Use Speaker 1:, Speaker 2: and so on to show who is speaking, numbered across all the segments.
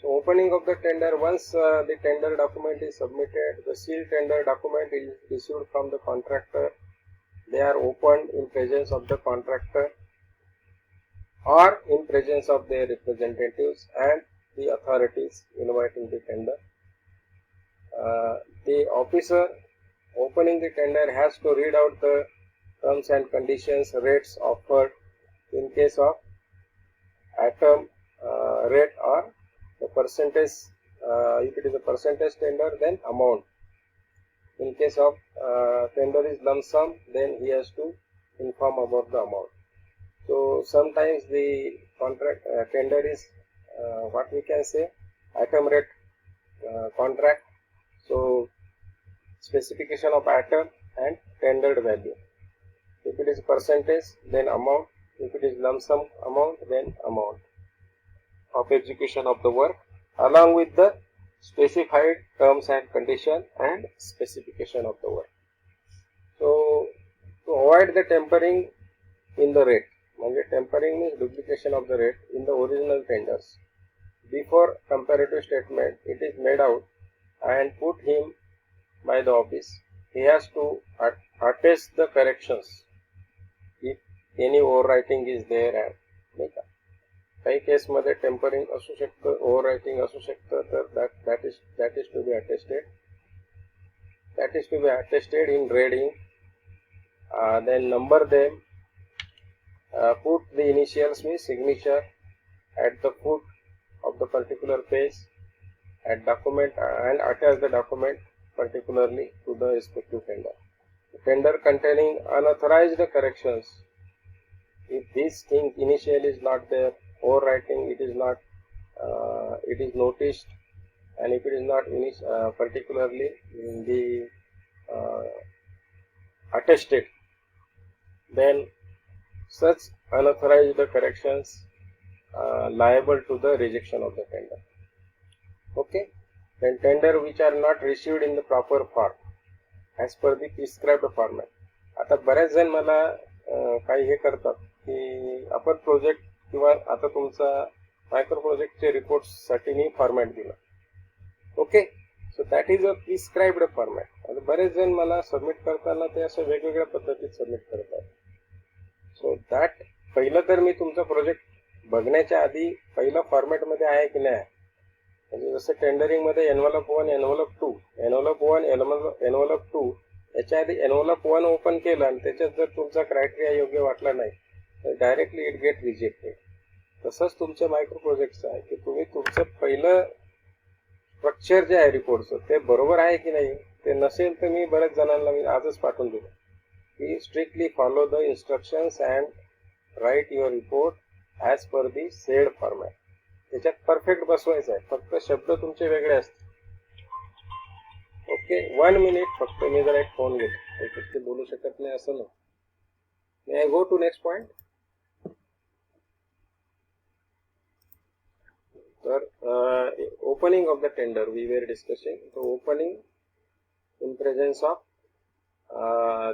Speaker 1: So opening of the tender, once the tender document is submitted, the sealed tender document is issued from the contractor. They are opened in presence of the contractor or in presence of their representatives and the authorities inviting the tender. The officer opening the tender has to read out the terms and conditions, rates offered in case of atom rate or the percentage. If it is a percentage tender, then amount. In case of tender is lump sum, then he has to inform about the amount. So sometimes the contract tender is what we can say atom rate contract. So specification of atom and tendered value. If it is percentage, then amount. If it is lump sum amount, then amount of execution of the work along with the specified terms and condition and specification of the work. So to avoid the tampering in the rate, म्हणजे tampering means duplication of the rate in the original tenders. Before comparative statement, it is made out and put him by the office. He has to attest the corrections if any overwriting is there and नाही का काही केसमध्ये tampering असू शकतं, ओव्हररायटिंग असू शकतं, तर that is to be attested. That is to be attested in red ink. Then number them. Put the initials means signature at the foot of the particular page at document and attach the document particularly to the respective tender. The tender containing unauthorized corrections. If this thing initial is not there, overwriting it is not, it is noticed, and if it is not particularly in the attested, then such unauthorized corrections liable to the rejection of the tender. Okay, then tender which are not received in the proper form as per the prescribed format. आता बऱ्याच जण मला काही हे करतात की आपण project किंवा आता तुमचा मायक्रो प्रोजेक्टचे रिपोर्ट्ससाठी मी फॉर्मॅट दिला. Okay, so that is a prescribed format. आता बरेच जण मला सबमिट करताना ते असं वेगवेगळ्या पद्धतीत सबमिट करतात. सो दॅट पहिलं तर मी तुमचा प्रोजेक्ट बघण्याच्या आधी पहिलं फॉर्मॅटमध्ये आहे की नाही, म्हणजे जसं टेंडरिंगमध्ये एनव्हलप 1 एनव्हलप 2 एनव्हलप 1 एनव्हलप 2 याच्या आधी एनव्हलप 1 ओपन केलं आणि त्याच्यात जर तुमचा क्रायटेरिया योग्य वाटला नाही तर डायरेक्टली इट गेट रिजेक्टेड. तसंच तुमच्या मायक्रो प्रोजेक्टचं आहे की तुम्ही तुमचं पहिलं स्ट्रक्चर जे आहे रिपोर्टचं ते बरोबर आहे की नाही. ते नसेल तर मी बऱ्याच जणांना मी आजच पाठवून दिलं की strictly follow the instructions and write your report as per the said format. त्याच्यात परफेक्ट बसवायचं आहे, फक्त शब्द तुमचे वेगळे असतील. ओके, 1 मिनिट फक्त मी जरा एक फोन घेतो, फक्त बोलू शकत नाही असं नाही. May I go to next point. तर opening of the tender we were discussing. तो opening in presence of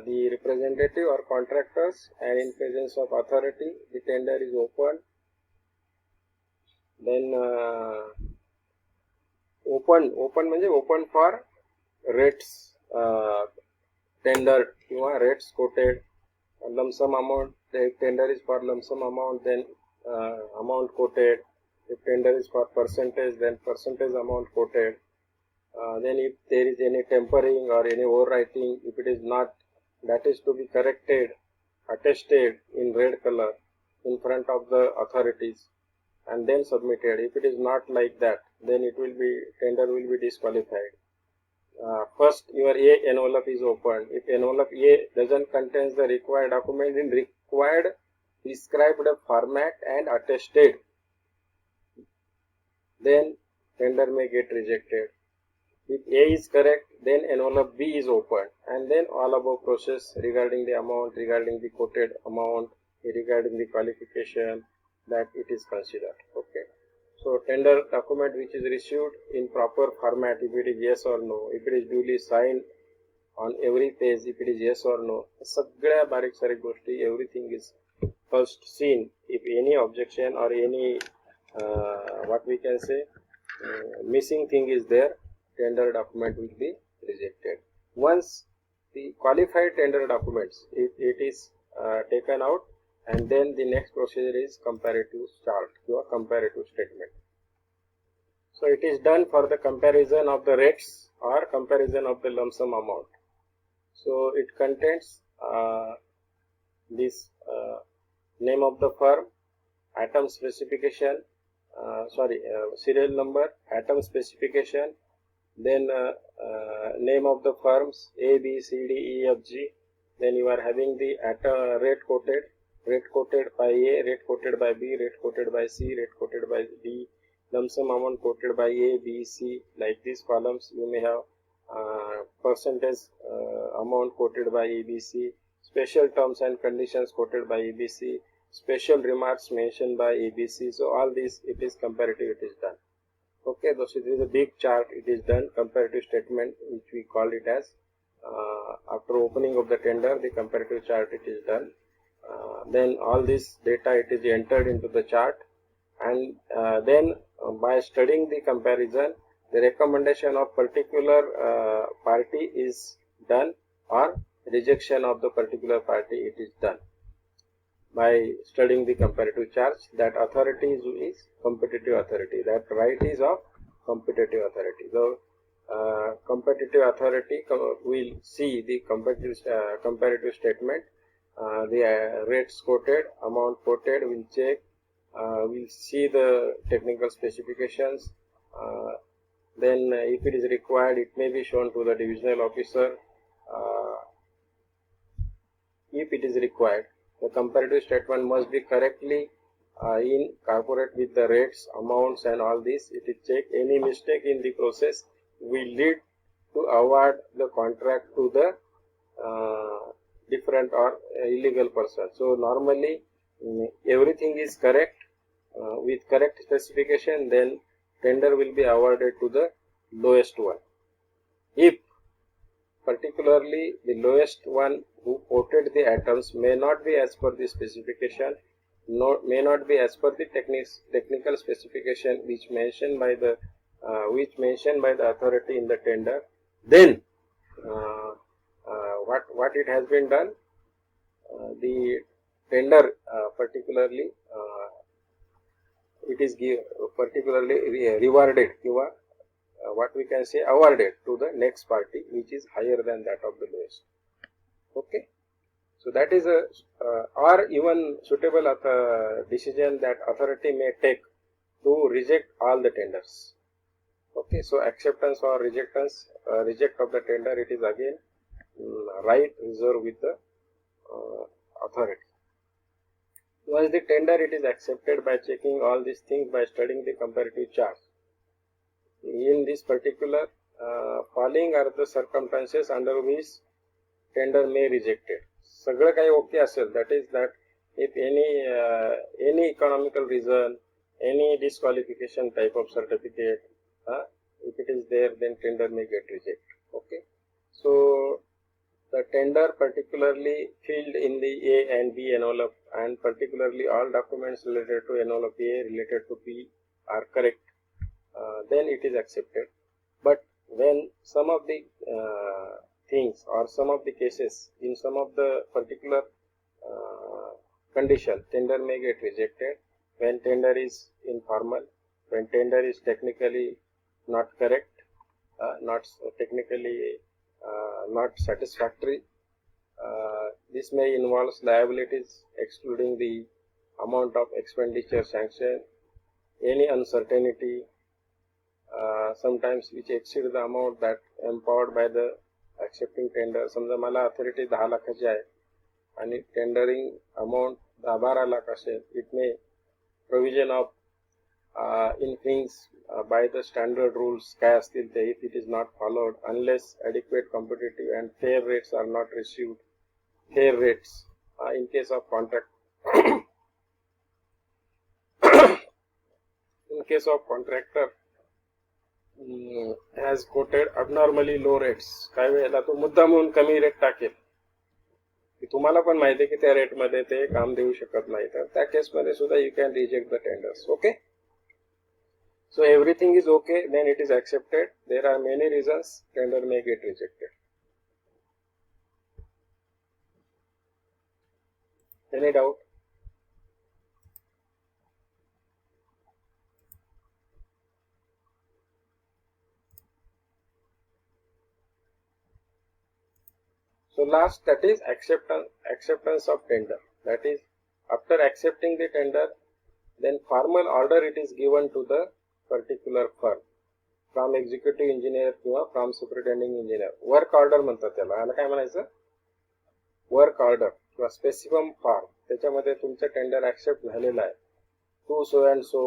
Speaker 1: the representative or contractors and in presence of authority, the tender is opened. Then open म्हणजे open for rates tendered किंवा rates quoted. Lump sum amount, if tender is for lump sum amount, then amount quoted. If tender is for percentage, then percentage amount quoted. Then if there is any tampering or any overwriting, if it is not, that is to be corrected, attested in red color in front of the authorities and then submitted. If it is not like that, then it will be, tender will be disqualified. First your A envelope is opened. If envelope A doesn't contain the required document in required prescribed format and attested, then tender may get rejected. If A is correct, then envelope B is opened, and then all above process regarding the amount, regarding the quoted amount, regarding the qualification, that it is considered. Okay. So tender document which is received in proper format, if it is yes or no, if it is duly signed on every page, if it is yes or no, सगळ्या बारीक सारीक गोष्टी, everything is first seen. If any objection or any what we can say missing thing is there, tender document will be rejected. Once the qualified tender documents, it is taken out, and then the next procedure is comparative chart or comparative statement. So it is done for the comparison of the rates or comparison of the lump sum amount. So it contains this name of the firm, atom specification, serial number, atom specification, then name of the firms A, B, C, D, E, F, G. Then you are having the atom rate quoted by A, rate quoted by B, rate quoted by C, rate quoted by D, lump sum amount quoted by A, B, C. Like these columns, you may have percentage amount quoted by ABC, special terms and conditions quoted by ABC, special remarks mentioned by ABC. So all these, it is comparative, it is done. Okay, so it is a big chart, it is done, comparative statement, which we call it as after opening of the tender, the comparative chart, it is done. Then all this data, it is entered into the chart, and then by studying the comparison, the recommendation of particular party is done, or rejection of the particular party, it is done. By studying the comparative charts, that authority is competitive authority, that right is of competitive authority. So competitive authority will see the comparative statement, the rates quoted, amount quoted, will check, will see the technical specifications, then if it is required, it may be shown to the divisional officer. If it is required, the comparative statement must be correctly incorporate with the rates, amounts, and all this. It is checked. Any mistake in the process will lead to award the contract to the different or illegal person. So normally everything is correct with correct specification, then tender will be awarded to the lowest one. If particularly the lowest one who quoted the atoms may not be as per the specification, may not be as per the technical specification which mentioned by the authority in the tender, then what it has been done, the tender particularly it is particularly rewarded, what we can say, awarded to the next party which is higher than that of the lowest. Okay, so that is a or even suitable decision that authority may take to reject all the tenders. Okay, so acceptance or reject of the tender, it is again right reserved with the authority. Once the tender, it is accepted by checking all these things, by studying the comparative chart. In this particular, following are the circumstances under which tender may rejected. सगळं काही okay असेल, that is that if any economical reason, any disqualification type of certificate, if it is there, then tender may get rejected. Okay, so the tender particularly filled in the A and B envelope, and particularly all documents related to envelope A related to B are correct, then it is accepted. But when some of the things or some of the cases, in some of the particular condition, tender may get rejected. When tender is informal, when tender is technically not correct, not technically not satisfactory, this may involve liabilities excluding the amount of expenditure sanctioned, any uncertainty, sometimes which exceed the amount that empowered by the accepting tender. समजा मला authority 10 लाखाची आहे आणि tendering amount 12 lakh असेल, it may provision of in things by the standard rules काय असतील ते, if it is not followed, unless adequate competitive and fair rates are not received, fair rates in case of contract in case of contractor has quoted abnormally low rates, काही वेळेला तो मुद्दा म्हणून कमी rate टाकेल, की तुम्हाला पण माहिती आहे की त्या रेट मध्ये ते काम देऊ शकत नाही, तर त्या केस मध्ये सुद्धा you can reject the tenders. Okay, So everything is okay, then it is accepted. There are many reasons tender may get rejected. Any doubt? So last, that is acceptance of tender. That is, after accepting the tender, then formal order it is given to the particular firm from executive engineer किंवा from superintending engineer. Work order म्हणतात त्याला. याला काय म्हणायचं? Work order किंवा specific form, त्याच्यामध्ये तुमचं tender accept झालेलं आहे. To so and so,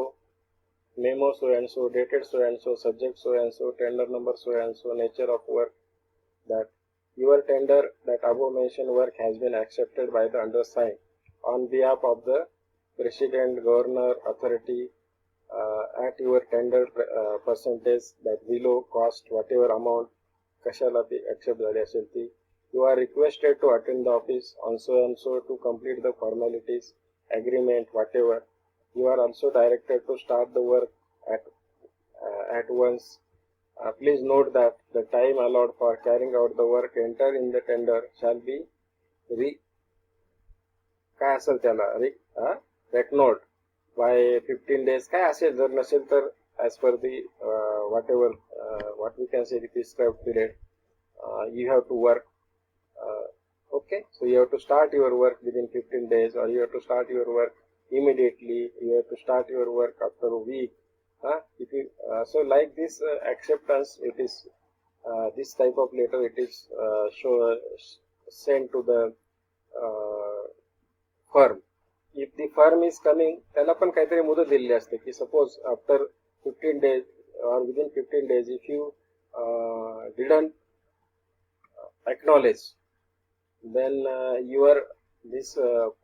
Speaker 1: memo so and so, dated so and so, subject so and so, tender number so and so, nature of work, that your tender, that above mentioned work has been accepted by the undersigned on behalf of the president, governor, authority at your tender percentage that below cost whatever amount kashala ती accept झाली असेल ती. You are requested to attend the office on so and so to complete the formalities, agreement, whatever. You are also directed to start the work at once. Please note that the time allowed for carrying out the work entered in the tender shall be काय असेल त्याला that note by 15 days काय असेल, जर नसेल तर as per the whatever what we can say the prescribed period you have to work. Okay, so you have to start your work within 15 days, or you have to start your work immediately, you have to start your work after a week. If you, so like this acceptance, it is this type of letter, it is sent to the firm. If the firm is coming, त्याला पण काहीतरी मुदत दिलेली असते की suppose after 15 days or within 15 days if you didn't acknowledge, then your this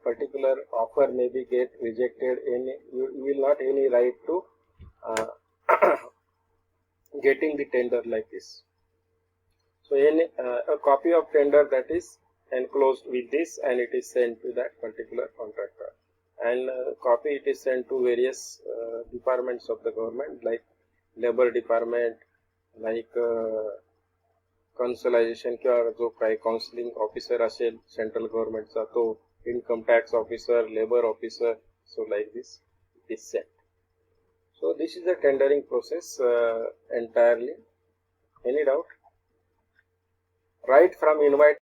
Speaker 1: particular offer may be get rejected, and you will not any right to getting the tender like this. So a copy of tender that is enclosed with this, and it is sent to that particular contractor, and copy it is sent to various departments of the government like labor department, like consolidation किंवा जो काही counselling officer असेल central गव्हर्नमेंटचा तो, income tax officer, labour officer. So like this it is sent. So this is the tendering process entirely. Any doubt? Right from invite